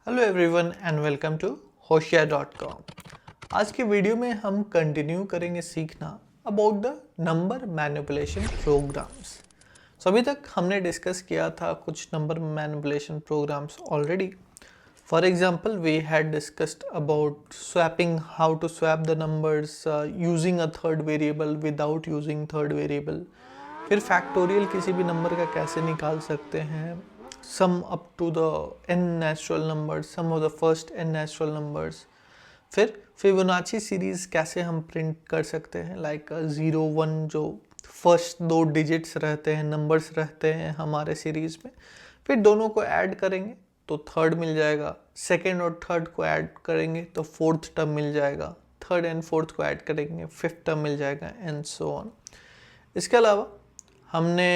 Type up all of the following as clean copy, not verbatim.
Hello everyone and welcome to होशियार.com। आज के वीडियो में हम कंटिन्यू करेंगे सीखना about the number manipulation programs. अभी तक हमने डिस्कस किया था कुछ number manipulation programs already. For example we had discussed about swapping, how to swap the numbers using a third variable without using third variable. फिर factorial किसी भी number का कैसे निकाल सकते हैं, sum up to the n natural numbers, sum of the first n natural numbers। फिर Fibonacci series कैसे हम प्रिंट कर सकते हैं, लाइक 0 1 जो फर्स्ट दो डिजिट्स रहते हैं, नंबर्स रहते हैं हमारे सीरीज में। फिर दोनों को ऐड करेंगे तो थर्ड मिल जाएगा, सेकेंड और थर्ड को ऐड करेंगे तो फोर्थ टर्म मिल जाएगा, थर्ड एंड फोर्थ को ऐड करेंगे फिफ्थ टर्म मिल जाएगा एंड सो ऑन। इसके अलावा हमने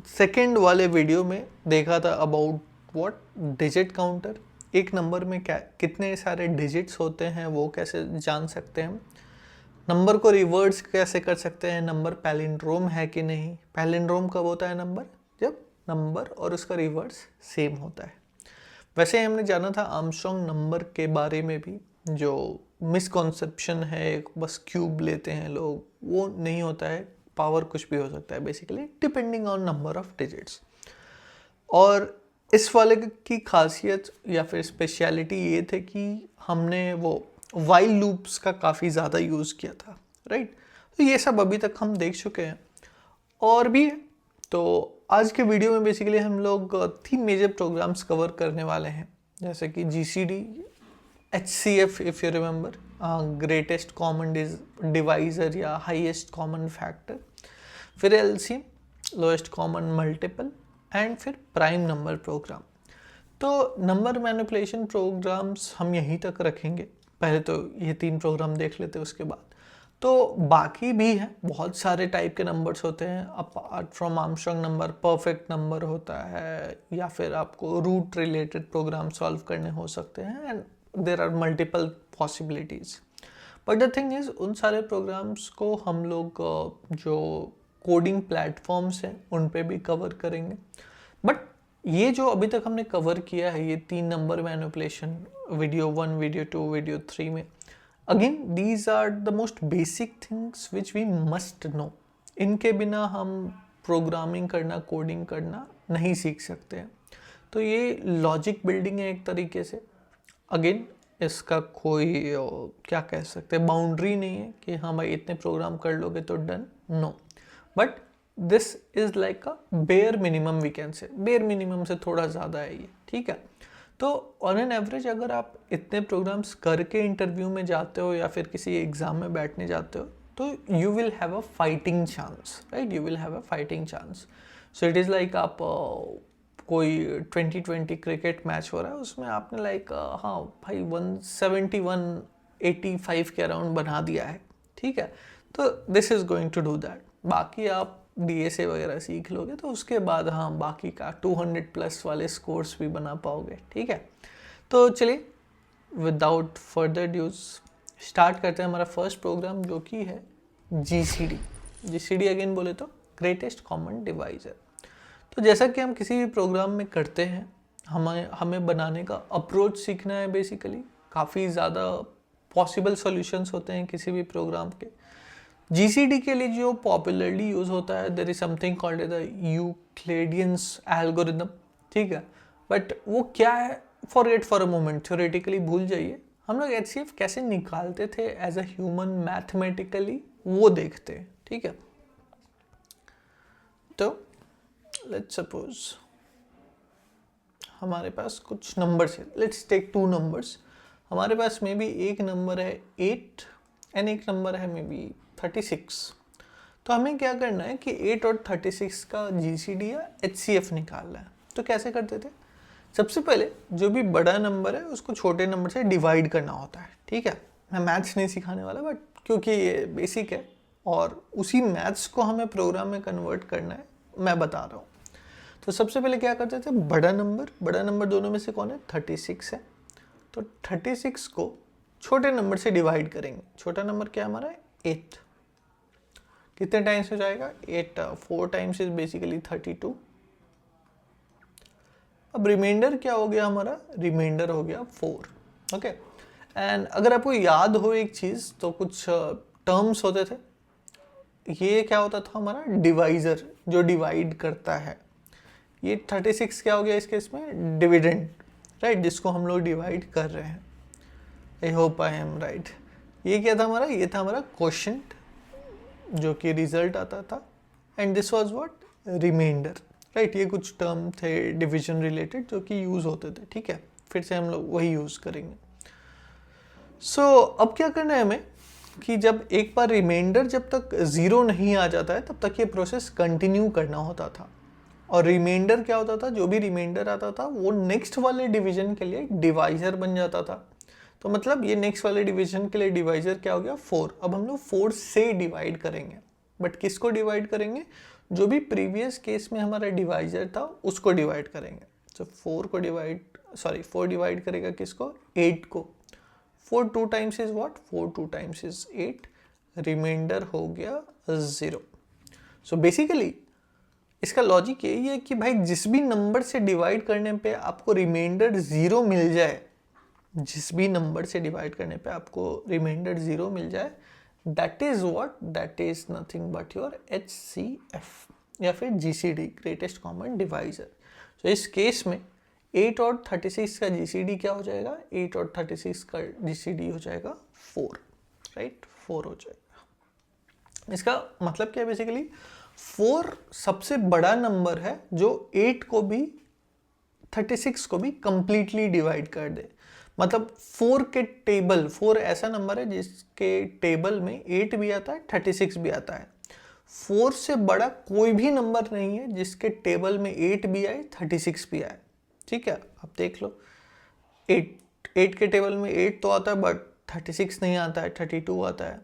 सेकेंड वाले वीडियो में देखा था अबाउट व्हाट डिजिट काउंटर। एक नंबर में क्या कितने सारे डिजिट्स होते हैं वो कैसे जान सकते हैं, नंबर को रिवर्स कैसे कर सकते हैं, नंबर पैलिंड्रोम है कि नहीं। पैलिंड्रोम कब होता है नंबर, जब नंबर और उसका रिवर्स सेम होता है। वैसे ही हमने जाना था आर्मस्ट्रॉन्ग नंबर के बारे में भी, जो मिसकॉन्सेप्शन है बस क्यूब लेते हैं लोग, वो नहीं होता है, पावर कुछ भी हो सकता है basically depending on number of digits. और इस वाले की खासियत या फिर स्पेशलिटी ये थे कि हमने वो वाइल लूप्स का काफ़ी ज़्यादा यूज़ किया था, राइट। तो ये सब अभी तक हम देख चुके हैं और भी है। तो आज के वीडियो में बेसिकली हम लोग 3 मेजर प्रोग्राम्स कवर करने वाले हैं, जैसे कि GCD, HCF if you remember, greatest common divisor या हाईएस्ट कॉमन फैक्टर, फिर LCM, lowest common multiple, and फिर प्राइम नंबर प्रोग्राम। तो नंबर मैनिपुलेशन प्रोग्राम्स हम यहीं तक रखेंगे, पहले तो ये 3 प्रोग्राम देख लेते हैं, उसके बाद तो बाकी भी हैं। बहुत सारे टाइप के नंबर्स होते हैं apart from Armstrong number. Perfect number होता है, या फिर आपको रूट रिलेटेड प्रोग्राम सॉल्व करने हो सकते हैं, and there are multiple possibilities. But the thing is उन सारे प्रोग्राम्स को हम लोग जो कोडिंग प्लेटफॉर्म्स हैं उन पे भी कवर करेंगे। बट ये जो अभी तक हमने कवर किया है, ये 3 number manipulation, video 1, video 2, video 3 में, again these are the most basic things which we must know. इनके बिना हम प्रोग्रामिंग करना, कोडिंग करना नहीं सीख सकते हैं। तो ये लॉजिक बिल्डिंग है एक तरीके से। अगेन इसका कोई क्या कह सकते हैं, बाउंड्री नहीं है कि हाँ भाई इतने प्रोग्राम कर लोगे तो done, no. But this is like a bare minimum, we can say bare minimum से थोड़ा ज़्यादा है ये, ठीक है। तो ऑन एन एवरेज अगर आप इतने प्रोग्राम्स करके इंटरव्यू में जाते हो या फिर किसी एग्ज़ाम में बैठने जाते हो तो you will have a fighting chance, right, you will have a fighting chance. So it is like आप कोई 2020 क्रिकेट मैच हो रहा है, उसमें आपने लाइक हाँ भाई 171 85 के अराउंड बना दिया है, ठीक है, तो this is going to do that. बाकी आप DSA वगैरह सीख लोगे तो उसके बाद हाँ बाकी का 200+ वाले स्कोर्स भी बना पाओगे, ठीक है। तो चलिए विदाउट फर्दर ड्यूज स्टार्ट करते हैं हमारा फर्स्ट प्रोग्राम, जो कि है GCD अगेन बोले तो ग्रेटेस्ट कॉमन डिवाइज़र। तो जैसा कि हम किसी भी प्रोग्राम में करते हैं, हमें बनाने का अप्रोच सीखना है बेसिकली। काफ़ी ज़्यादा पॉसिबल सॉल्यूशंस होते हैं किसी भी प्रोग्राम के। GCD के लिए जो पॉपुलरली यूज़ होता है, there is something called the Euclidean's algorithm, ठीक है। बट वो क्या है, forget for a moment, theoretically भूल जाइए। हम लोग HCF कैसे निकालते थे एज अ ह्यूमन मैथमेटिकली, वो देखते हैं, ठीक है। तो लेट्स सपोज हमारे पास कुछ नंबर्स है, लेट्स टेक 2 नंबर्स। हमारे पास मे बी एक नंबर है 8 एंड एक नंबर है मे बी 36। तो हमें क्या करना है कि 8 और 36 का GCD या HCF निकालना है। तो कैसे करते थे, सबसे पहले जो भी बड़ा नंबर है उसको छोटे नंबर से डिवाइड करना होता है, ठीक है। मैं मैथ्स नहीं सिखाने वाला, बट क्योंकि ये बेसिक है और उसी मैथ्स को हमें प्रोग्राम में कन्वर्ट करना है, मैं बता रहा हूँ। तो सबसे पहले क्या करते थे, बड़ा नंबर दोनों में से कौन है, 36 है। तो 36 को छोटे नंबर से डिवाइड करेंगे। छोटा नंबर क्या हमारा है, 8। कितने टाइम्स हो जाएगा, 8 4 टाइम्स इज बेसिकली 32। अब रिमाइंडर क्या हो गया हमारा, रिमाइंडर हो गया 4। ओके, एंड अगर आपको याद हो एक चीज़, तो कुछ टर्म्स होते थे, ये क्या होता था हमारा डिवाइजर, जो डिवाइड करता है। ये 36 क्या हो गया इस केस में, डिविडेंड, राइट, जिसको हम लोग डिवाइड कर रहे हैं। I hope I am right. ये क्या था हमारा, ये था हमारा क्वोशिएंट, जो कि रिजल्ट आता था, and this was what, reminder, right. ये कुछ टर्म थे डिवीजन रिलेटेड जो कि यूज़ होते थे, ठीक है। फिर से हम लोग वही यूज़ करेंगे। सो अब क्या करना है हमें कि जब एक बार रिमाइंडर जब तक 0 नहीं आ जाता है तब तक ये प्रोसेस कंटिन्यू करना होता था। और रिमाइंडर क्या होता था, जो भी रिमाइंडर आता था वो नेक्स्ट वाले डिवीजन के लिए डिवाइजर बन जाता था। तो मतलब ये नेक्स्ट वाले डिवीजन के लिए डिवाइजर क्या हो गया, 4। अब हम लोग 4 से डिवाइड करेंगे, बट किसको डिवाइड करेंगे, जो भी प्रीवियस केस में हमारा डिवाइजर था उसको डिवाइड करेंगे। तो 4 डिवाइड करेगा किसको, 8 को। 4 2 times is what, 4 2 times is 8, reminder हो गया 0। सो बेसिकली इसका लॉजिक यही है कि भाई जिस भी नंबर से डिवाइड करने पे आपको रिमाइंडर 0 मिल जाए, जिस भी नंबर से डिवाइड करने पे आपको रिमाइंडर 0 मिल जाए, that is what, that is nothing but your HCF या फिर GCD, ग्रेटेस्ट कॉमन डिवाइजर। तो इस केस में 8 और 36 का GCD क्या हो जाएगा, 8 और 36 का GCD हो जाएगा 4, राइट, 4 हो जाएगा। इसका मतलब क्या है, बेसिकली 4 सबसे बड़ा नंबर है जो 8 को भी 36 को भी कंप्लीटली डिवाइड कर दे। मतलब 4 के टेबल, 4 ऐसा नंबर है जिसके टेबल में 8 भी आता है, 36 भी आता है। 4 से बड़ा कोई भी नंबर नहीं है जिसके टेबल में 8 भी आए, 36 भी आए, ठीक है। आप देख लो, 8 के टेबल में 8 तो आता है बट 36 नहीं आता है, 32 आता है।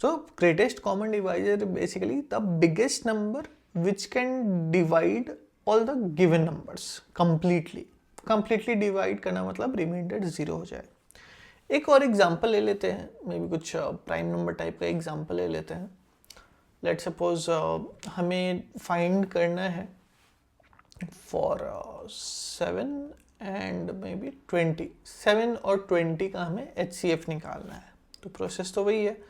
So greatest common divisor is basically the biggest number which can divide all the given numbers completely. Completely divide करना मतलब रिमाइंडर 0 हो जाए। एक और एग्जांपल ले लेते हैं, मे बी कुछ प्राइम नंबर टाइप का एग्जांपल ले लेते हैं। लेट सपोज हमें फाइंड करना है फॉर 7 एंड मे बी 20, 7 और 20 का हमें HCF निकालना है। तो प्रोसेस तो वही है,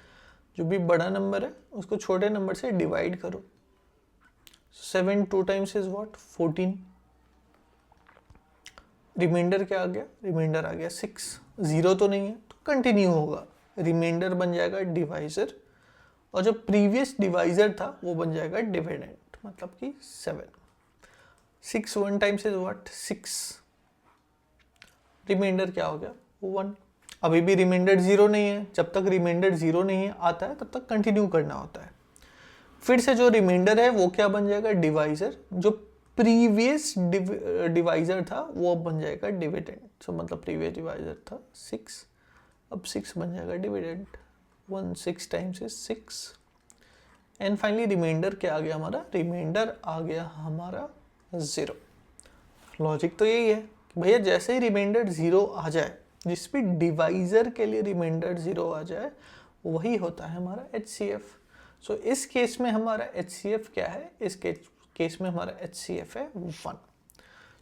जो भी बड़ा नंबर है उसको छोटे नंबर से डिवाइड करो। 7 2 टाइम्स इज व्हाट, 14। रिमाइंडर क्या आ गया, रिमाइंडर आ गया 6। 0 तो नहीं है तो कंटिन्यू होगा, रिमाइंडर बन जाएगा डिवाइजर, और जो प्रीवियस डिवाइजर था वो बन जाएगा डिविडेंड, मतलब कि 7। 6 1 टाइम्स इज व्हाट, 6। रिमाइंडर क्या हो गया, 1। अभी भी रिमाइंडर 0 नहीं है, जब तक रिमाइंडर 0 नहीं आता है तब तक कंटिन्यू करना होता है। फिर से जो रिमाइंडर है वो क्या बन जाएगा, डिवाइजर, जो प्रीवियस डिवाइजर था वो बन जाएगा डिविडेंड। सो मतलब प्रीवियस डिवाइजर था 6, अब 6 बन जाएगा dividend. 1 6 times is 6, and finally reminder क्या आ गया हमारा, रिमाइंडर आ गया हमारा 0। लॉजिक तो यही है कि भैया जैसे ही रिमाइंडर 0 आ जाए, जिस भी डिवाइजर के लिए रिमाइंडर 0 आ जाए, वही होता है हमारा HCF। सो इस केस में हमारा HCF क्या है, इस केस में हमारा HCF है 1।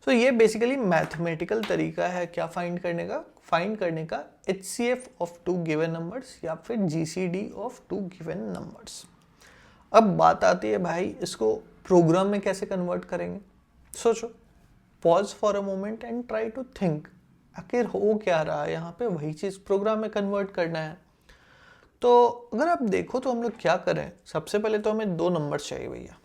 सो ये बेसिकली मैथमेटिकल तरीका है क्या फाइंड करने का HCF ऑफ 2 गिवन नंबर्स या फिर GCD ऑफ 2 गिवन नंबर्स। अब बात आती है भाई इसको प्रोग्राम में कैसे कन्वर्ट करेंगे। सोचो, pause for a moment and try to think, आखिर हो क्या रहा है यहाँ पे, वही चीज़ प्रोग्राम में कन्वर्ट करना है। तो अगर आप देखो तो हम लोग क्या करें, सबसे पहले तो हमें 2 नंबर चाहिए भैया।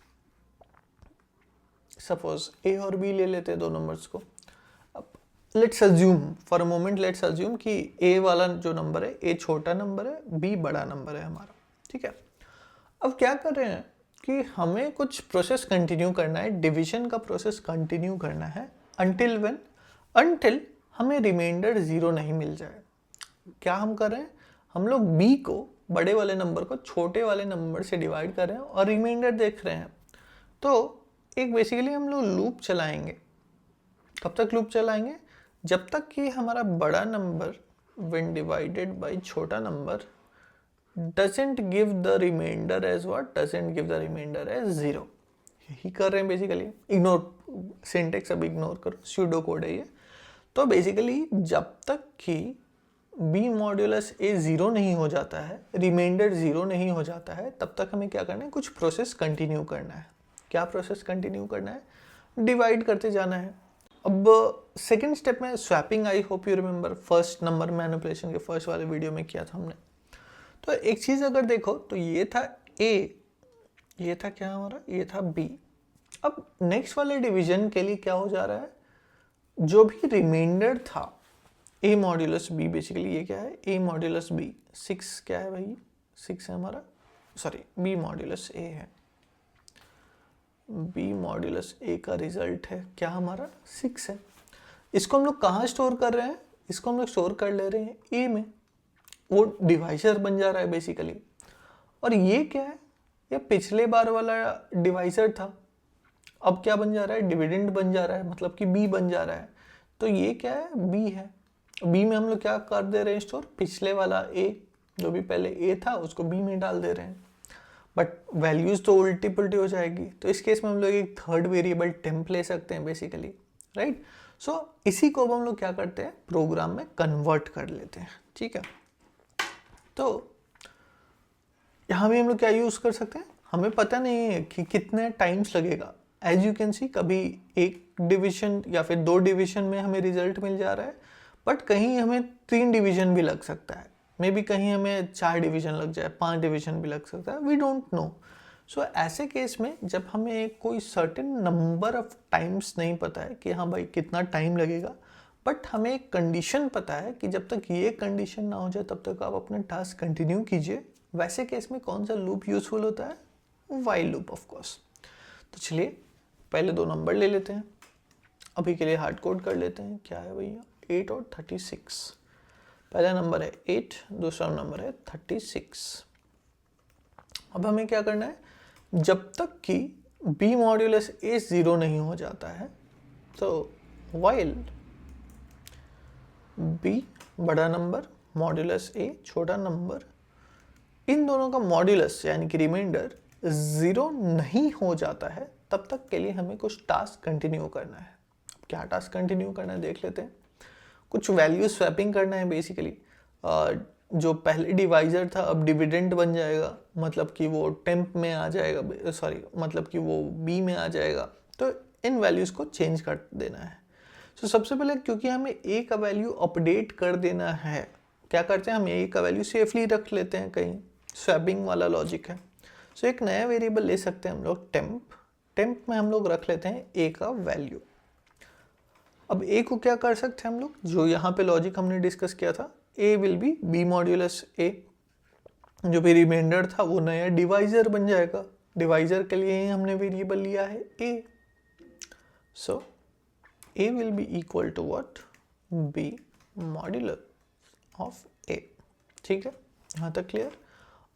सपोज A और B ले लेते हैं 2 नंबर्स को। अब let's assume for a moment, let's assume कि A वाला जो नंबर है, A छोटा नंबर है, B बड़ा नंबर है हमारा, ठीक है। अब क्या कर रहे हैं कि हमें कुछ प्रोसेस कंटिन्यू करना है, डिवीजन का प्रोसेस कंटिन्यू करना है अंटिल हमें रिमाइंडर 0 नहीं मिल जाए। क्या हम कर रहे हैं, हम लोग B को, बड़े वाले नंबर को छोटे वाले नंबर से डिवाइड कर रहे हैं और रिमाइंडर देख रहे हैं। तो एक बेसिकली हम लोग लूप चलाएंगे। कब तक लूप चलाएंगे, जब तक कि हमारा बड़ा नंबर व्हेन डिवाइडेड बाय छोटा number doesn't give the remainder as what, doesn't give the remainder as 0। यही कर रहे हैं बेसिकली। इग्नोर सिंटेक्स, अब इग्नोर करो, स्यूडो कोड है ये। तो बेसिकली जब तक कि बी मॉड्यूलस ए ज़ीरो नहीं हो जाता है, रिमाइंडर ज़ीरो नहीं हो जाता है, तब तक हमें क्या करना है, कुछ प्रोसेस कंटिन्यू करना है। क्या प्रोसेस कंटिन्यू करना है? डिवाइड करते जाना है। अब सेकेंड स्टेप में swapping, I hope you remember, first number manipulation के फर्स्ट वाले वीडियो में किया था हमने। तो एक चीज़ अगर देखो तो ये था ए, ये था क्या हमारा, ये था बी। अब नेक्स्ट वाले डिवीजन के लिए क्या हो जा रहा है, जो भी रिमाइंडर था ए मॉड्यूलस बी, बेसिकली ये क्या है, ए मॉड्यूलस बी, 6 क्या है भाई, 6 है हमारा, सॉरी बी मॉड्यूलस ए है, बी मॉड्यूलस ए का रिजल्ट है क्या हमारा, 6 है। इसको हम लोग कहाँ स्टोर कर रहे हैं, इसको हम लोग स्टोर कर ले रहे हैं ए में, वो डिवाइजर बन जा रहा है बेसिकली। और ये क्या है, ये पिछले बार वाला डिवाइजर था, अब क्या बन जा रहा है, डिविडेंड बन जा रहा है, मतलब कि बी बन जा रहा है। तो ये क्या है, बी है। बी में हम लोग क्या कर दे रहे हैं स्टोर, पिछले वाला ए, जो भी पहले ए था उसको बी में डाल दे रहे हैं, बट वैल्यूज तो उल्टी पुल्टी हो जाएगी। तो इस केस में हम लोग एक थर्ड वेरिएबल टेम्प ले सकते हैं बेसिकली, राइट। सो इसी को अब हम लोग क्या करते हैं, प्रोग्राम में कन्वर्ट कर लेते हैं, ठीक है। तो यहाँ भी हम लोग क्या यूज़ कर सकते हैं, हमें पता नहीं है कि कितने टाइम्स लगेगा। एज यू कैन सी, कभी एक डिवीजन या फिर 2 डिवीजन में हमें रिजल्ट मिल जा रहा है, बट कहीं हमें 3 डिवीजन भी लग सकता है, मे बी कहीं हमें 4 डिवीजन लग जाए, 5 डिवीजन भी लग सकता है, वी डोंट नो। सो ऐसे केस में जब हमें कोई सर्टेन नंबर ऑफ टाइम्स नहीं पता है कि हाँ भाई कितना टाइम लगेगा, बट हमें एक कंडीशन पता है कि जब तक ये कंडीशन ना हो जाए तब तक आप अपना टास्क कंटिन्यू कीजिए, वैसे केस में कौन सा लूप यूजफुल होता है, व्हाइल लूप ऑफ कोर्स। तो चलिए पहले 2 नंबर ले लेते हैं, अभी के लिए हार्ड कोड कर लेते हैं। क्या है भैया, 8 और 36। पहला नंबर है 8, दूसरा नंबर है 36। अब हमें क्या करना है, जब तक कि बी मॉड्यूलस ए 0 नहीं हो जाता है, तो व्हाइल बी बड़ा नंबर मॉड्यूलस ए छोटा नंबर, इन दोनों का मॉड्यूलस यानी कि रिमाइंडर 0 नहीं हो जाता है, तब तक के लिए हमें कुछ टास्क कंटिन्यू करना है। क्या टास्क कंटिन्यू करना है देख लेते हैं। कुछ वैल्यू स्वैपिंग करना है बेसिकली। जो पहले डिवाइजर था अब डिविडेंड बन जाएगा, मतलब कि वो टेम्प में आ जाएगा, सॉरी मतलब कि वो बी में आ जाएगा। तो इन वैल्यूज़ को चेंज कर देना है। तो सबसे पहले क्योंकि हमें ए का वैल्यू अपडेट कर देना है, क्या करते हैं हम ए का वैल्यू सेफली रख लेते हैं कहीं, स्वैपिंग वाला लॉजिक है। सो एक नया वेरिएबल ले सकते हैं हम लोग टेम्प, टेम्प में हम लोग रख लेते हैं ए का वैल्यू। अब ए को क्या कर सकते हैं हम लोग, जो यहाँ पे लॉजिक हमने डिस्कस किया था, ए विल बी बी मॉड्यूलस ए, जो भी रिमाइंडर था वो नया डिवाइजर बन जाएगा। डिवाइजर के लिए ही हमने वेरिएबल लिया है A. So A will be equal to what, B modulus of A. ठीक है, यहाँ तक क्लियर।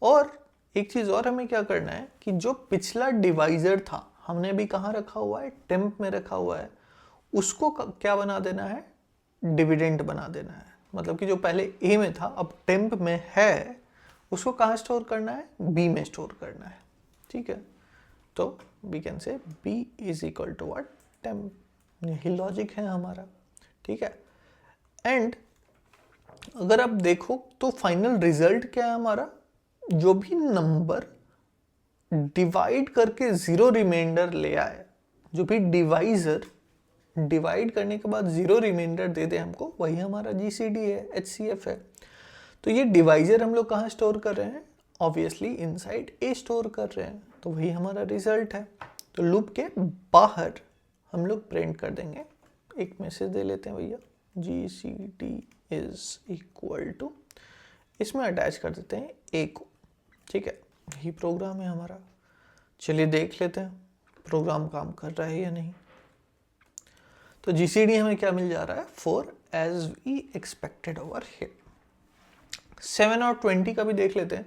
और एक चीज़ और हमें क्या करना है कि जो पिछला डिवाइजर था हमने अभी कहाँ रखा हुआ है, टेम्प में रखा हुआ है, उसको क्या बना देना है, डिविडेंड बना देना है। मतलब कि जो पहले ए में था अब टेम्प में है, उसको कहाँ स्टोर करना है, बी में स्टोर करना है। ठीक है, तो we can say b is equal to what, temp. यही लॉजिक है हमारा। ठीक है, एंड अगर आप देखो तो फाइनल रिजल्ट क्या है हमारा, जो भी नंबर डिवाइड करके 0 रिमाइंडर ले आए, जो भी डिवाइजर डिवाइड करने के बाद 0 रिमाइंडर दे दे हमको, वही हमारा जीसीडी है, एचसीएफ है। तो ये डिवाइजर हम लोग कहाँ स्टोर कर रहे हैं, ऑब्वियसली इनसाइड ए स्टोर कर रहे हैं, तो वही हमारा रिजल्ट है। तो लूप के बाहर हम लोग प्रिंट कर देंगे, एक मैसेज दे लेते हैं भैया, जीसीडी इज इक्वल टू, इसमें अटैच कर देते हैं ए को। ठीक है, यही प्रोग्राम है हमारा। चलिए देख लेते हैं प्रोग्राम काम कर रहा है या नहीं। तो जीसीडी हमें क्या मिल जा रहा है, 4 as we expected over here. 7 और 20 का भी देख लेते हैं।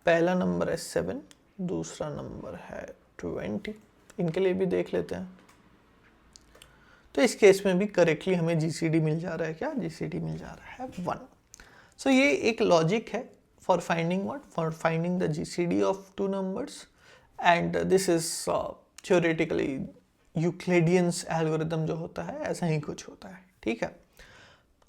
पहला नंबर है 7, दूसरा नंबर है 20, इनके लिए भी देख लेते हैं। तो इस केस में भी करेक्टली हमें जीसीडी मिल जा रहा है, क्या जीसीडी मिल जा रहा है 1। सो ये एक लॉजिक है for finding what, for finding the GCD of 2 numbers, and this is theoretically Euclidean's algorithm जो होता है ऐसा ही कुछ होता है, ठीक है।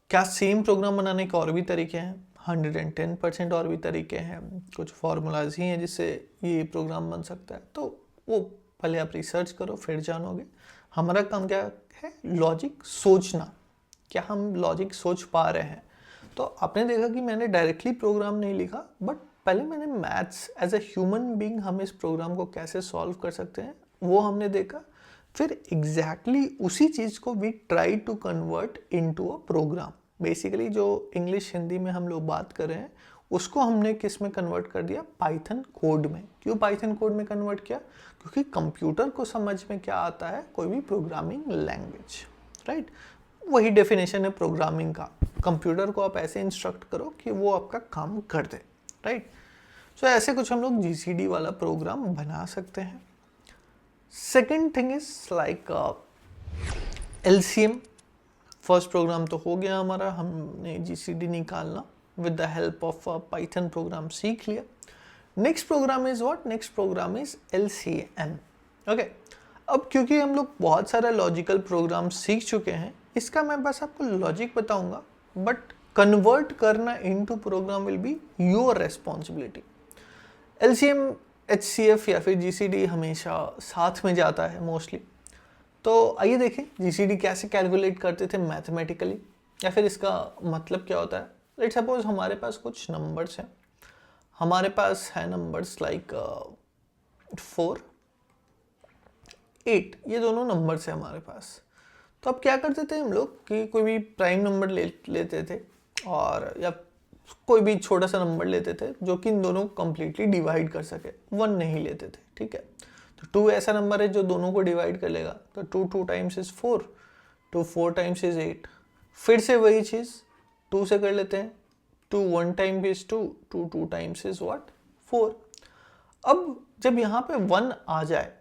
क्या सेम प्रोग्राम बनाने के और भी तरीके हैं? 110% और भी तरीके हैं, कुछ फार्मूलाज ही हैं जिससे ये प्रोग्राम बन सकता है। तो वो पहले आप रिसर्च करो फिर जानोगे। हमारा काम क्या है? लॉजिक सोचना। क्या हम लॉजिक सोच पा रहे हैं? तो आपने देखा कि मैंने डायरेक्टली प्रोग्राम नहीं लिखा, बट पहले मैंने maths as a human being हम इस प्रोग्राम को कैसे सॉल्व कर सकते हैं वो हमने देखा। फिर एग्जैक्टली उसी चीज़ को we try to convert into a program. Basically जो इंग्लिश हिंदी में हम लोग बात कर रहे हैं उसको हमने किस में कन्वर्ट कर दिया? पाइथन कोड में। क्यों पाइथन कोड में कन्वर्ट किया? क्योंकि कंप्यूटर को समझ में क्या आता है? कोई भी प्रोग्रामिंग लैंग्वेज, राइट। वही डेफिनेशन है प्रोग्रामिंग का। कंप्यूटर को आप ऐसे इंस्ट्रक्ट करो कि वो आपका काम कर दे, राइट। सो ऐसे कुछ हम लोग जीसीडी वाला प्रोग्राम बना सकते हैं। Second thing is like LCM. First program तो हो गया हमारा, हमने जीसीडी निकालना with the help of Python program सीख लिया। Next program is what? Next program is LCM. Okay, अब क्योंकि हम लोग बहुत सारा लॉजिकल प्रोग्राम सीख चुके हैं, इसका मैं बस आपको लॉजिक बताऊंगा, बट कन्वर्ट करना into program will be your responsibility. LCM, HCF या फिर जीसीडी हमेशा साथ में जाता है मोस्टली। तो आइए देखें जीसीडी कैसे कैलकुलेट करते थे मैथमेटिकली, या फिर इसका मतलब क्या होता है। लेट्स सपोज हमारे पास कुछ नंबर्स हैं, हमारे पास है नंबर्स लाइक 4, 8, ये दोनों नंबर्स हैं हमारे पास। तो अब क्या करते थे हम लोग कि कोई भी प्राइम नंबर लेते थे, और या कोई भी छोटा सा नंबर लेते थे जो कि इन दोनों को कम्प्लीटली डिवाइड कर सके। 1 नहीं लेते थे, ठीक है। तो 2 ऐसा नंबर है जो दोनों को डिवाइड कर लेगा। तो 2 टाइम्स इज 4, 2 4 टाइम्स इज 8। फिर से वही चीज़ 2 से कर लेते हैं। 2 1 time is 2, 2 2 times is what? 4। अब जब यहाँ पे 1 आ जाए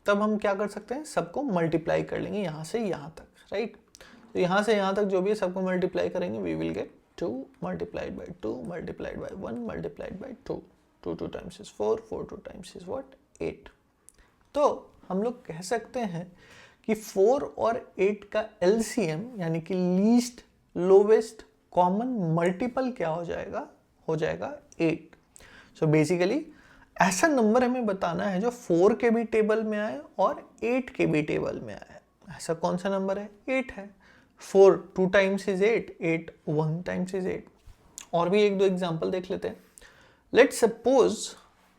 तब हम क्या कर सकते हैं? सबको मल्टीप्लाई कर लेंगे यहाँ से यहाँ तक, राइट। तो यहाँ से यहाँ तक जो भी है सबको मल्टीप्लाई करेंगे, we will get 2 multiplied by 2 multiplied by 1 multiplied by 2। 2 2 times is 4, 4 2 times is what? 8। तो हम लोग कह सकते हैं कि 4 और 8 का एलसीएम यानी कि लीस्ट लोवेस्ट कॉमन मल्टीपल क्या हो जाएगा? हो जाएगा 8। सो बेसिकली ऐसा नंबर हमें बताना है जो 4 के भी टेबल में आए और 8 के भी टेबल में आए। ऐसा कौन सा नंबर है? 8 है। 4 2 टाइम्स इज 8, 8 1 टाइम्स इज 8। और भी एक दो एग्जांपल देख लेते हैं। लेट्स सपोज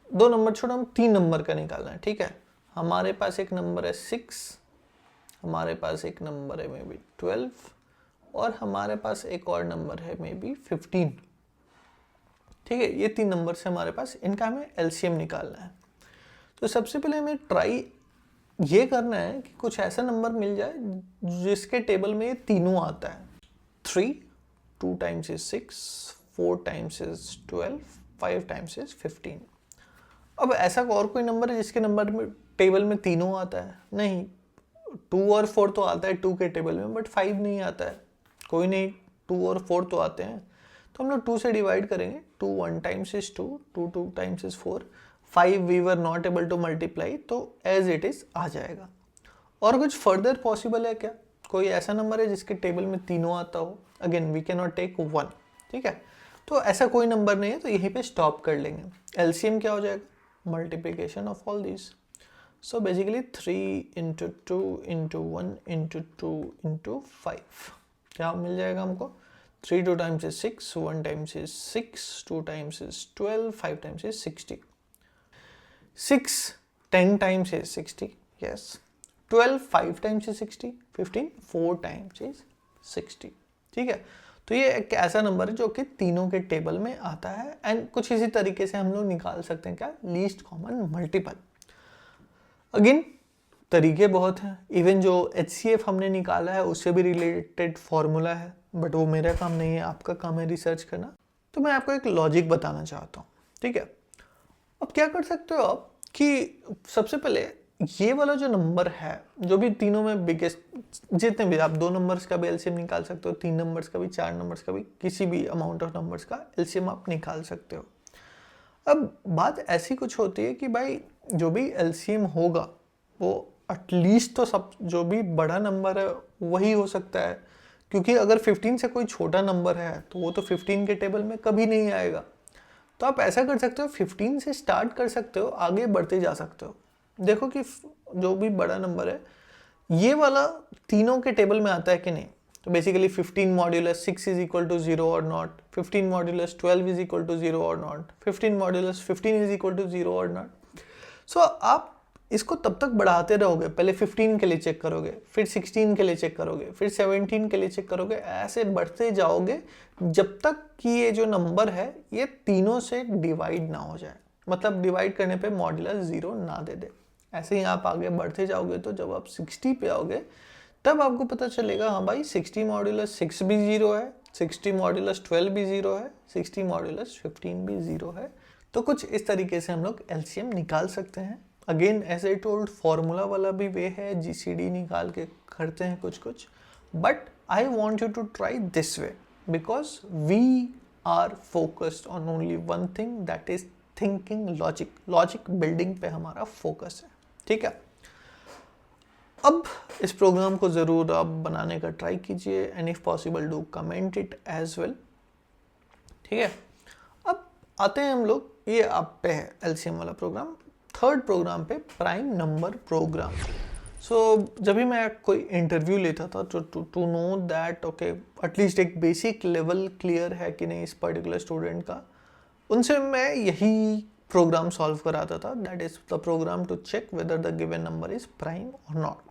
दो नंबर छोड़, हम 3 नंबर का निकालना है, ठीक है। हमारे पास एक नंबर है 6, हमारे पास एक नंबर है मे बी 12, और हमारे पास एक और नंबर है मे बी 15, ठीक है। ये 3 नंबर से हमारे पास, इनका हमें एलसीएम निकालना है। तो सबसे पहले हमें ट्राई ये करना है कि कुछ ऐसा नंबर मिल जाए जिसके टेबल में ये तीनों आता है। 3 2 times is 6, 4 times is 12, 5 times is 15। अब ऐसा और कोई नंबर है जिसके नंबर में टेबल में तीनों आता है? नहीं। 2 और 4 तो आता है 2 के टेबल में, बट 5 नहीं आता है। कोई नहीं, 2 और 4 तो आते हैं। तो हम लोग 2 से डिवाइड करेंगे। 2 1 times is 2, 2 2 times is 4, 5 we were not able to multiply, तो एज इट इज आ जाएगा। और कुछ फर्दर पॉसिबल है क्या? कोई ऐसा नंबर है जिसके टेबल में तीनों आता हो? Again we can not take 1, ठीक है। तो ऐसा कोई नंबर नहीं है, तो यहीं पे स्टॉप कर लेंगे। एलसीएम क्या हो जाएगा? Multiplication of all these. So basically 3 into 2 into 1 into 2 into 5 क्या मिल जाएगा हमको? 3 2 times is 6, 1 times is 6, 2 times is 12, 5 times is 60। 6 10 times is 60, yes. 12 5 times is 60, 15 4 times is 60, ठीक है। तो ये एक ऐसा नंबर है जो कि तीनों के टेबल में आता है। एंड कुछ इसी तरीके से हम लोग निकाल सकते हैं क्या? Least common multiple. अगेन तरीके बहुत हैं। इवन जो एचसीएफ हमने निकाला है उससे भी रिलेटेड फॉर्मूला है, बट वो मेरा काम नहीं है, आपका काम है रिसर्च करना। तो मैं आपको एक लॉजिक बताना चाहता हूँ, ठीक है। अब क्या कर सकते हो आप कि सबसे पहले ये वाला जो नंबर है, जो भी तीनों में बिगेस्ट, जितने भी आप 2 नंबर्स का भी एलसीएम निकाल सकते हो, 3 नंबर्स का भी, 4 नंबर्स का भी, किसी भी अमाउंट ऑफ नंबर्स का एलसीएम आप निकाल सकते हो। अब बात ऐसी कुछ होती है कि भाई जो भी एलसीएम होगा वो एटलीस्ट तो सब जो भी बड़ा नंबर है वही हो सकता है, क्योंकि अगर 15 से कोई छोटा नंबर है तो वो तो 15 के टेबल में कभी नहीं आएगा। तो आप ऐसा कर सकते हो, 15 से स्टार्ट कर सकते हो, आगे बढ़ते जा सकते हो। देखो कि जो भी बड़ा नंबर है ये वाला तीनों के टेबल में आता है कि नहीं। तो basically 15 modulus 6 is equal to 0 और not, 15 modulus 12 is equal to 0 और not, 15 modulus 15 is equal to 0 और नॉट। सो आप इसको तब तक बढ़ाते रहोगे, पहले 15 के लिए चेक करोगे, फिर 16 के लिए चेक करोगे, फिर 17 के लिए चेक करोगे, ऐसे बढ़ते जाओगे जब तक कि ये जो नंबर है ये तीनों से डिवाइड ना हो जाए, मतलब डिवाइड करने पे मॉड्यूलस 0 ना दे दे। ऐसे ही आप आगे बढ़ते जाओगे तो जब आप 60 पे आओगे तब आपको पता चलेगा हाँ भाई 60 मॉड्यूलस 6 भी 0 है, 60 मॉड्यूलस 12 भी 0 है, 60 मॉड्यूलस 15 भी 0 है। तो कुछ इस तरीके से हम लोग एलसीएम निकाल सकते हैं। Again as I told formula वाला भी वे है, जीसीडी निकाल के करते हैं कुछ कुछ, but I want you to try this way because we are focused on only one thing, that is thinking logic. Logic building पे हमारा फोकस है, ठीक है। अब इस प्रोग्राम को ज़रूर आप बनाने का ट्राई कीजिए and if possible do comment it as well, ठीक है। अब आते हैं हम लोग, ये आप पे है एलसीएम वाला प्रोग्राम, थर्ड प्रोग्राम पे प्राइम नंबर प्रोग्राम। सो जब भी मैं कोई इंटरव्यू लेता था to know that okay at least एक बेसिक लेवल क्लियर है कि नहीं इस पर्टिकुलर स्टूडेंट का, उनसे मैं यही प्रोग्राम सॉल्व कराता था, that is the program to check whether the given number is prime और नॉट।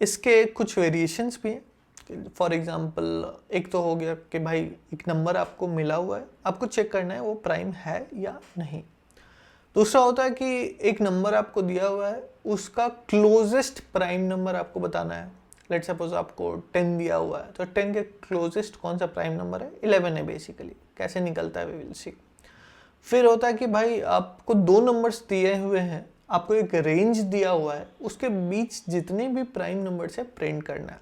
इसके कुछ वेरिएशंस भी हैं। फॉर एग्जांपल एक तो हो गया कि भाई एक नंबर आपको मिला हुआ है, आपको चेक करना है वो प्राइम है या नहीं। दूसरा होता है कि एक नंबर आपको दिया हुआ है, उसका क्लोजेस्ट प्राइम नंबर आपको बताना है। लेट्स सपोज आपको 10 दिया हुआ है, तो 10 के क्लोजेस्ट कौन सा प्राइम नंबर है, 11 है बेसिकली। कैसे निकलता है वी विल सी। फिर होता है कि भाई आपको दो नंबर्स दिए हुए हैं, आपको एक रेंज दिया हुआ है, उसके बीच जितने भी प्राइम नंबर से प्रिंट करना है।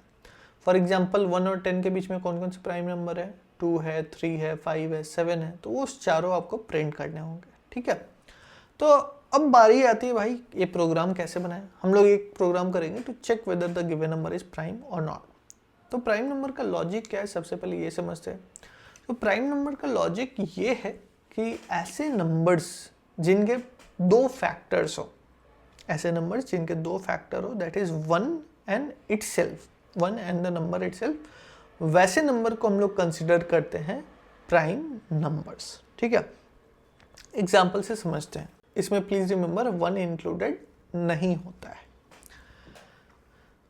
फॉर एग्जाम्पल 1 और 10 के बीच में कौन कौन से प्राइम नंबर है, 2 है, 3 है, 5 है, 7 है, तो वो चारों आपको प्रिंट करने होंगे, ठीक है। तो अब बारी आती है भाई ये प्रोग्राम कैसे बनाएं। हम लोग एक प्रोग्राम करेंगे to check whether the given number is prime और नॉट। तो प्राइम नंबर का लॉजिक क्या है, सबसे पहले ये समझते हैं। तो प्राइम नंबर का लॉजिक ये है कि ऐसे नंबर्स जिनके दो फैक्टर्स हो, ऐसे नंबर्स जिनके दो फैक्टर हो, that is 1 and itself, 1 and the number itself, वैसे नंबर को हम लोग कंसिडर करते हैं प्राइम नंबर्स, ठीक है। एग्जाम्पल से समझते हैं। इसमें प्लीज रिमेंबर 1 इंक्लूडेड नहीं होता है।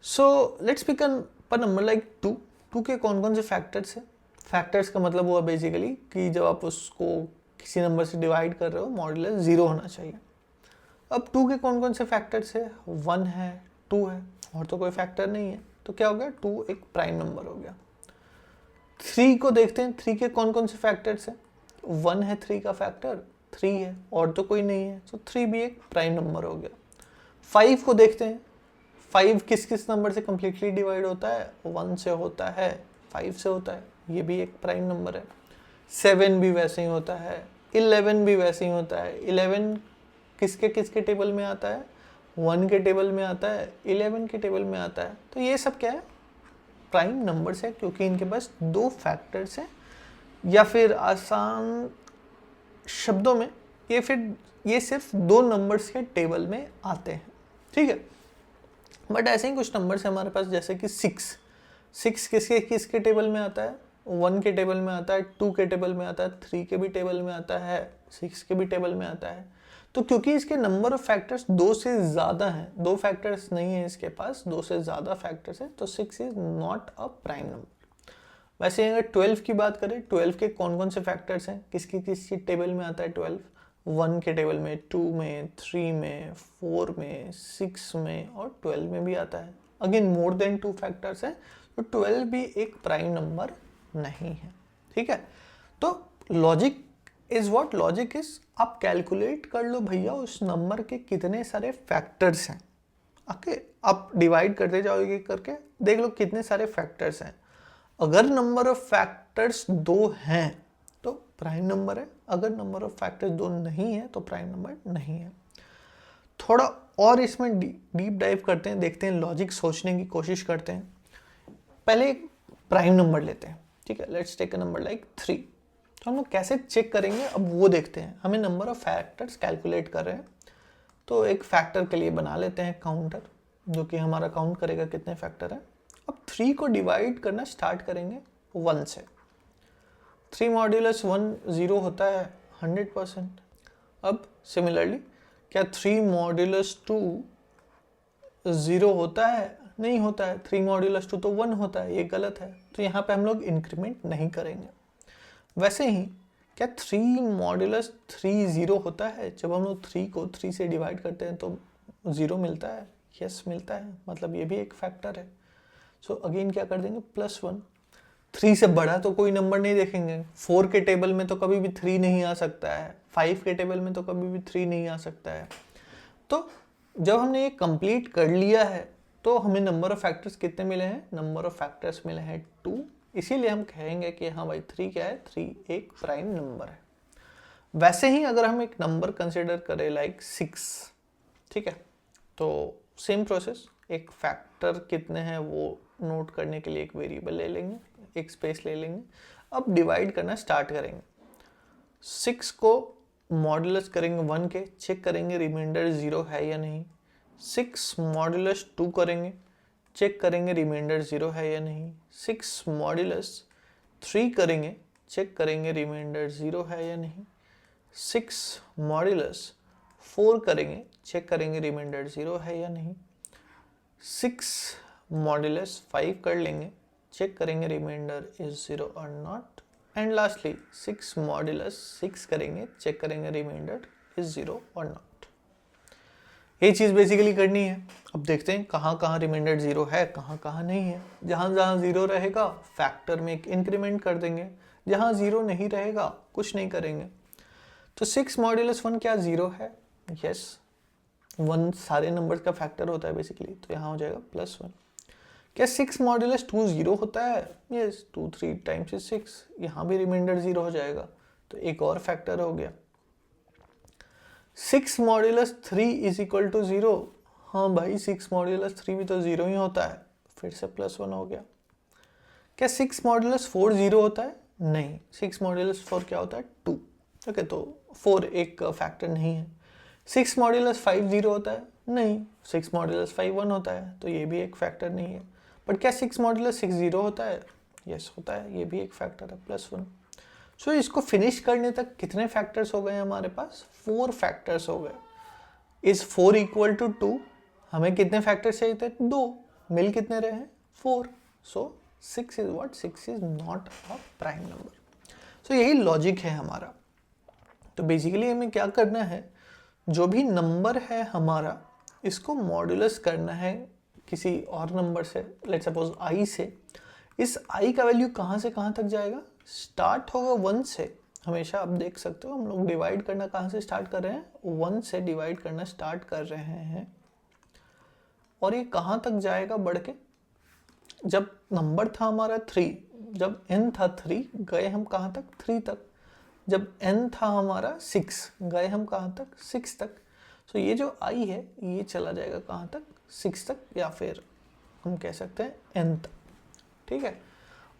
So let's pick a number like 2। 2 के कौन कौन से फैक्टर्स है। फैक्टर्स का मतलब हुआ बेसिकली कि जब आप उसको किसी नंबर से डिवाइड कर रहे हो मॉड्यूलस 0 होना चाहिए। अब 2 के कौन कौन से फैक्टर्स है, 1 है, 2 है, और तो कोई फैक्टर नहीं है, तो क्या हो गया, 2 एक प्राइम नंबर हो गया। 3 को देखते हैं, 3 के कौन कौन से फैक्टर्स है, 1 है 3 का फैक्टर, 3 है, और तो कोई नहीं है, तो 3 भी एक प्राइम नंबर हो गया। 5 को देखते हैं, 5 किस किस नंबर से कम्प्लीटली डिवाइड होता है, 1 से होता है, 5 से होता है, ये भी एक प्राइम नंबर है। 7 भी वैसे ही होता है, 11 भी वैसे ही होता है। 11 किसके किसके टेबल में आता है, 1 के टेबल में आता है, 11 के टेबल में आता है। तो ये सब क्या है, प्राइम नंबर्स है, क्योंकि इनके पास दो फैक्टर्स हैं, या फिर आसान शब्दों में ये सिर्फ दो नंबर्स के टेबल में आते हैं, ठीक है। बट ऐसे ही कुछ नंबर्स हैं हमारे पास, जैसे कि 6 किसके किसके टेबल में आता है, 1 के टेबल में आता है, 2 के टेबल में आता है, 3 के भी टेबल में आता है, 6 के भी टेबल में आता है। तो क्योंकि इसके नंबर ऑफ फैक्टर्स 2 से ज़्यादा हैं, 2 फैक्टर्स नहीं है इसके पास, 2 से ज़्यादा फैक्टर्स है, तो 6 is not a prime number. वैसे अगर 12 की बात करें, 12 के कौन कौन से फैक्टर्स हैं, किसकी टेबल में आता है 12, 1 के टेबल में, 2 में, 3 में, 4 में, 6 में और 12 में भी आता है। अगेन मोर देन 2 फैक्टर्स है, तो 12 भी एक प्राइम नंबर नहीं है, ठीक है। तो logic is what, logic is आप कैलकुलेट कर लो भैया उस नंबर के कितने सारे फैक्टर्स हैं। ओके, आप डिवाइड करते जाओगे करके देख लो कितने सारे फैक्टर्स हैं। अगर नंबर ऑफ फैक्टर्स 2 हैं तो प्राइम नंबर है, अगर नंबर ऑफ फैक्टर्स 2 नहीं है तो प्राइम नंबर नहीं है। थोड़ा और इसमें डीप डाइव करते हैं, देखते हैं, लॉजिक सोचने की कोशिश करते हैं। पहले एक प्राइम नंबर लेते हैं, ठीक है, let's take a number like 3। तो हम लोग कैसे चेक करेंगे अब वो देखते हैं। हमें नंबर ऑफ फैक्टर्स कैलकुलेट कर रहे हैं, तो एक फैक्टर के लिए बना लेते हैं काउंटर, जो कि हमारा काउंट करेगा कितने फैक्टर हैं। अब 3 को डिवाइड करना स्टार्ट करेंगे 1 से। 3 मॉड्यूलस 1 0 होता है 100%। अब सिमिलरली क्या 3 मॉड्यूलस 2 0 होता है? नहीं होता है। 3 मॉड्यूलस 2 तो 1 होता है, ये गलत है, तो यहाँ पे हम लोग इंक्रीमेंट नहीं करेंगे। वैसे ही क्या 3 मॉड्यूलस 3 0 होता है? जब हम लोग 3 को 3 से डिवाइड करते हैं तो 0 मिलता है। यस मिलता है, मतलब ये भी एक फैक्टर है। सो अगेन क्या कर देंगे, +1। 3 से बड़ा तो कोई नंबर नहीं देखेंगे। 4 के टेबल में तो कभी भी 3 नहीं आ सकता है, 5 के टेबल में तो कभी भी 3 नहीं आ सकता है। तो जब हमने ये कंप्लीट कर लिया है तो हमें नंबर ऑफ फैक्टर्स कितने मिले हैं? नंबर ऑफ फैक्टर्स मिले हैं 2। इसीलिए हम कहेंगे कि हाँ भाई 3 क्या है? 3 एक प्राइम नंबर है। वैसे ही अगर हम एक नंबर कंसिडर करें लाइक 6, ठीक है, तो सेम प्रोसेस, एक फैक्टर कितने हैं वो नोट करने के लिए एक वेरिएबल ले लेंगे, एक स्पेस ले लेंगे। अब डिवाइड करना स्टार्ट करेंगे। 6 को मॉड्यूलस करेंगे 1 के, चेक करेंगे रिमाइंडर 0 है या नहीं। 6 मॉड्यूलस 2 करेंगे, चेक करेंगे रिमाइंडर 0 है या नहीं। 6 मॉड्यूलस 3 करेंगे, चेक करेंगे रिमाइंडर 0 है या नहीं। 6 मॉड्यूलस 4 करेंगे, चेक करेंगे रिमाइंडर 0 है या नहीं। 6 मॉड्यूलस 5 कर लेंगे, चेक करेंगे रिमाइंडर इज 0 और नॉट। एंड लास्टली 6 मॉड्यूलस 6 करेंगे, चेक करेंगे रिमाइंडर इज 0 और नॉट। ये चीज़ बेसिकली करनी है। अब देखते हैं कहाँ कहाँ रिमाइंडर 0 है, कहाँ कहाँ नहीं है। जहाँ जहाँ 0 रहेगा फैक्टर में एक इंक्रीमेंट कर देंगे, जहाँ 0 नहीं रहेगा कुछ नहीं करेंगे। तो 6 मॉड्यूलस 1 क्या 0 है? यस, 1 सारे नंबर्स का फैक्टर होता है बेसिकली, तो यहाँ हो जाएगा +1। क्या 6 मॉड्यूलस 2 0 होता है? यस, 2 3 टाइम्स 6, यहाँ भी रिमाइंडर 0 हो जाएगा, तो एक और फैक्टर हो गया। 6 मॉड्यूलस 3 इज इक्वल टू 0, हाँ भाई 6 मॉड्यूलस 3 भी तो 0 ही होता है, फिर से +1 हो गया। क्या 6 मॉड्यूलस 4 0 होता है? नहीं, 6 मॉड्यूलस 4 क्या होता है? 2। ओके, तो 4 एक फैक्टर नहीं है। 6 मॉड्यूलस 5 0 होता है? नहीं, 6 मॉड्यूलस 5 1 होता है, तो ये भी एक फैक्टर नहीं है। बट क्या 6 मॉड्यूलस 6 0 होता है? यस होता है, ये भी एक फैक्टर है, +1। सो इसको फिनिश करने तक कितने फैक्टर्स हो गए हमारे पास? 4 फैक्टर्स हो गए। Is 4 equal to 2? हमें कितने फैक्टर्स चाहिए थे? 2। मिल कितने रहे हैं? 4। So 6 is what? 6 is not a prime number. So यही लॉजिक है हमारा। तो बेसिकली हमें क्या करना है, जो भी नंबर है हमारा, इसको मॉड्यूलस करना है किसी और नंबर से, लेट्स सपोज i से। इस i का वैल्यू कहाँ से कहाँ तक जाएगा? स्टार्ट होगा 1 से। हमेशा आप देख सकते हो हम लोग डिवाइड करना कहाँ से स्टार्ट कर रहे हैं? 1 से डिवाइड करना स्टार्ट कर रहे हैं। और ये कहाँ तक जाएगा बढ़ के? जब नंबर था हमारा 3, जब n था 3, गए हम कहाँ तक? 3 तक। जब n था हमारा 6, गए हम कहाँ तक? 6 तक। सो ये जो i है ये चला जाएगा कहाँ तक? 6 तक, या फिर हम कह सकते हैं n तक, ठीक है।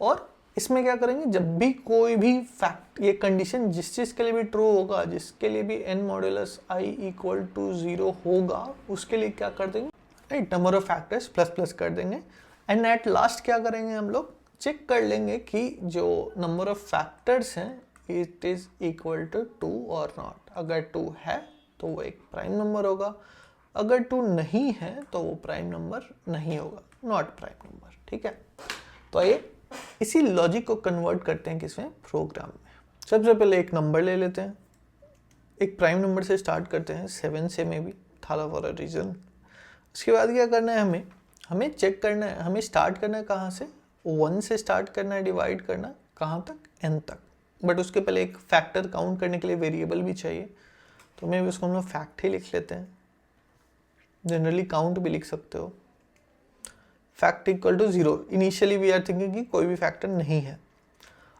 और इसमें क्या करेंगे, जब भी कोई भी फैक्ट, ये कंडीशन जिस चीज़ के लिए भी ट्रू होगा, जिसके लिए भी n modulus i equal to 0 होगा, उसके लिए क्या कर देंगे? Right, number of factors plus कर देंगे। एंड एट लास्ट क्या करेंगे, हम लोग चेक कर लेंगे कि जो नंबर ऑफ फैक्टर्स हैं इट इज इक्वल टू 2 और नॉट। अगर 2 है तो वो एक प्राइम नंबर होगा, अगर 2 नहीं है तो वो प्राइम नंबर नहीं होगा, नॉट प्राइम नंबर, ठीक है। तो आइए इसी लॉजिक को कन्वर्ट करते हैं किसमें? प्रोग्राम में। सबसे पहले एक नंबर ले लेते हैं, एक प्राइम नंबर से स्टार्ट करते हैं, 7 से में भी था फॉर अ रीजन। उसके बाद क्या करना है, हमें चेक करना है, हमें स्टार्ट करना है कहाँ से? 1 से स्टार्ट करना है, डिवाइड करना कहाँ तक? n तक। बट उसके पहले एक फैक्टर काउंट करने के लिए वेरिएबल भी चाहिए, तो मैं उसको हम लोग फैक्ट ही लिख लेते हैं। जनरली काउंट भी लिख सकते हो। Fact equal to 0। Initially we are thinking कि कोई भी फैक्टर नहीं है।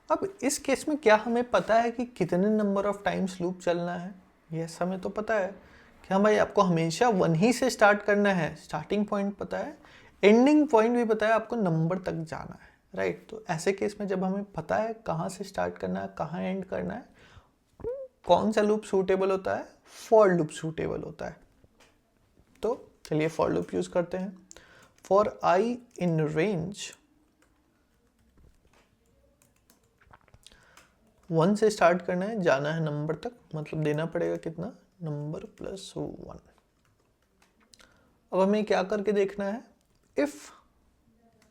अब इस केस में क्या हमें पता है कि कितने नंबर ऑफ टाइम्स लूप चलना है? यस, हमें तो पता है कि हाँ भाई आपको हमेशा 1 ही से स्टार्ट करना है, स्टार्टिंग पॉइंट पता है, एंडिंग पॉइंट भी पता है, आपको नंबर तक जाना है, राइट। तो ऐसे केस में जब हमें पता है कहाँ से स्टार्ट करना है, कहाँ एंड करना है, कौन सा लूप सूटेबल होता है, फॉर लूप सूटेबल होता है। तो चलिए फॉर लूप यूज करते हैं। फॉर आई इन रेंज 1 से स्टार्ट करना है, जाना है नंबर तक, मतलब देना पड़ेगा कितना, नंबर प्लस 1। अब हमें क्या करके देखना है, इफ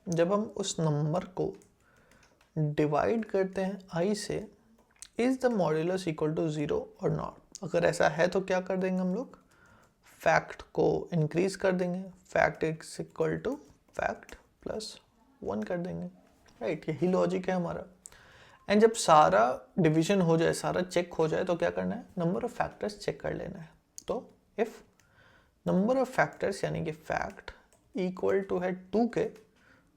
जब हम उस नंबर को डिवाइड करते हैं आई से, is the modulus equal to 0 और नॉट। अगर ऐसा है तो क्या कर देंगे हम लोग, फैक्ट को इंक्रीज कर देंगे, fact is equal to fact plus 1 कर देंगे, राइट। यही लॉजिक है हमारा। एंड जब सारा डिवीजन हो जाए, सारा चेक हो जाए, तो क्या करना है, नंबर ऑफ फैक्टर्स चेक कर लेना है। तो इफ नंबर ऑफ फैक्टर्स यानी कि फैक्ट इक्वल टू है 2 के,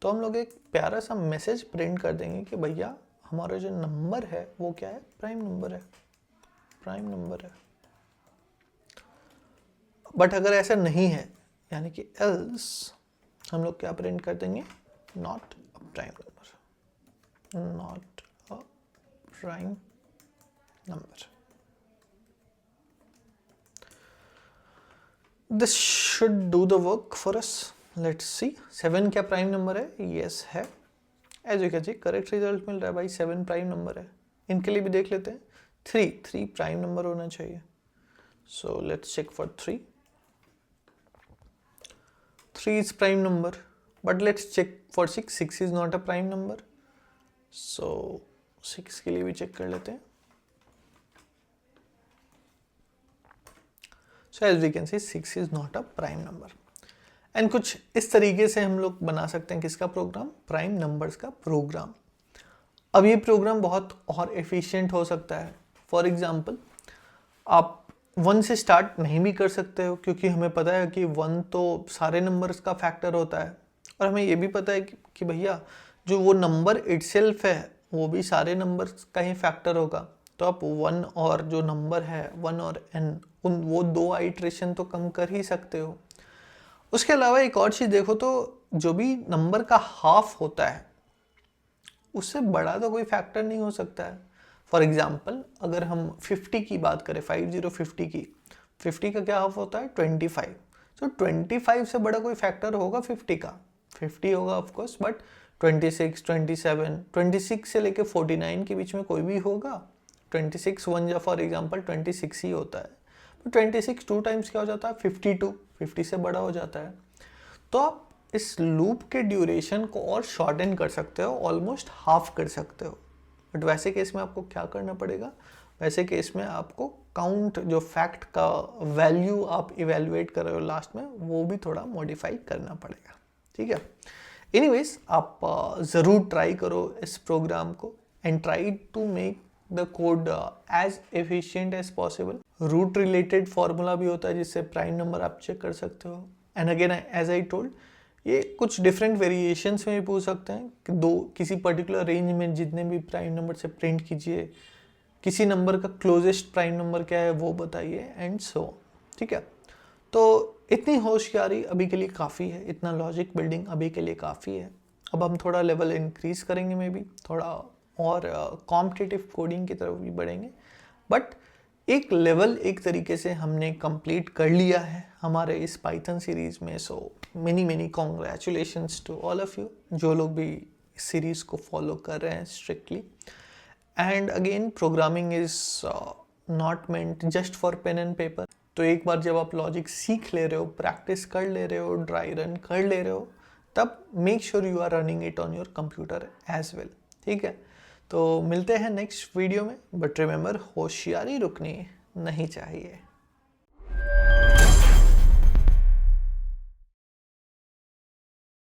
तो हम लोग एक प्यारा सा मैसेज प्रिंट कर देंगे कि भैया हमारा जो नंबर है वो क्या है, प्राइम नंबर है, प्राइम नंबर है। बट अगर ऐसा नहीं है, यानी कि एल्स, हम लोग क्या प्रिंट कर देंगे, not a prime number, not a prime number. This should do the work for us. Let's see, 7 क्या प्राइम नंबर है, यस है। As you can see correct result मिल रहा है भाई, 7 प्राइम नंबर है। इनके लिए भी देख लेते हैं, 3 प्राइम नंबर होना चाहिए। So let's check for 3 is prime number, but let's check for 6 is not a prime number, so 6 के लिए भी चेक कर लेते हैं। So as we can see 6 is not a prime number। And कुछ इस तरीके से हम लोग बना सकते हैं किसका प्रोग्राम, प्राइम नंबर्स का प्रोग्राम। अब ये प्रोग्राम बहुत और एफिशिएंट हो सकता है। फॉर एग्जांपल, आप 1 से स्टार्ट नहीं भी कर सकते हो, क्योंकि हमें पता है कि 1 तो सारे नंबर्स का फैक्टर होता है, और हमें ये भी पता है कि भैया जो वो नंबर इटसेल्फ है वो भी सारे नंबर्स का ही फैक्टर होगा। तो आप 1 और जो नंबर है 1 और n, उन वो 2 आइट्रेशन तो कम कर ही सकते हो। उसके अलावा एक और चीज़ देखो तो, जो भी नंबर का हाफ होता है उससे बड़ा तो कोई फैक्टर नहीं हो सकता है। फॉर एग्जाम्पल, अगर हम 50 की बात करें, 50 की, 50 का क्या हाफ होता है, 25। तो 25 से बड़ा कोई फैक्टर होगा 50 का, 50 होगा ऑफकोर्स, बट 26, 27, 26 से लेके 49 के बीच में कोई भी होगा। 26 1 या फॉर एग्जाम्पल 26 ही होता है, तो 26 2 टाइम्स क्या हो जाता है, 52, 50 से बड़ा हो जाता है। तो आप इस लूप के ड्यूरेशन को और शॉर्टन कर सकते हो, ऑलमोस्ट हाफ कर सकते हो। बट वैसे केस में आपको क्या करना पड़ेगा, वैसे केस में आपको काउंट, जो फैक्ट का वैल्यू आप इवेल्युएट कर रहे हो लास्ट में, वो भी थोड़ा मॉडिफाई करना पड़ेगा, ठीक है। एनीवेज, आप ज़रूर ट्राई करो इस प्रोग्राम को, and try to make the code as efficient as possible. Root related formula भी होता है जिससे प्राइम नंबर आप चेक कर सकते हो। And again as I told, ये कुछ डिफरेंट वेरिएशंस में भी पूछ सकते हैं कि किसी पर्टिकुलर रेंज में जितने भी प्राइम नंबर से प्रिंट कीजिए, किसी नंबर का क्लोजेस्ट प्राइम नंबर क्या है वो बताइए, एंड सो, ठीक है। तो इतनी होशियारी अभी के लिए काफ़ी है, इतना लॉजिक बिल्डिंग अभी के लिए काफ़ी है। अब हम थोड़ा लेवल इंक्रीज करेंगे, मे बी थोड़ा और कॉम्पिटिटिव कोडिंग की तरफ भी बढ़ेंगे। बट एक लेवल एक तरीके से हमने कंप्लीट कर लिया है हमारे इस पाइथन सीरीज़ में। So many congratulations to all of you, जो लोग भी इस सीरीज़ को फॉलो कर रहे हैं strictly. And again, programming is not meant just for pen and paper. तो एक बार जब आप लॉजिक सीख ले रहे हो, प्रैक्टिस कर ले रहे हो, ड्राई रन कर ले रहे हो, तब make sure you are running it on your computer as well, ठीक है। तो मिलते हैं नेक्स्ट वीडियो में, बट रिमेंबर, होशियारी रुकनी नहीं चाहिए।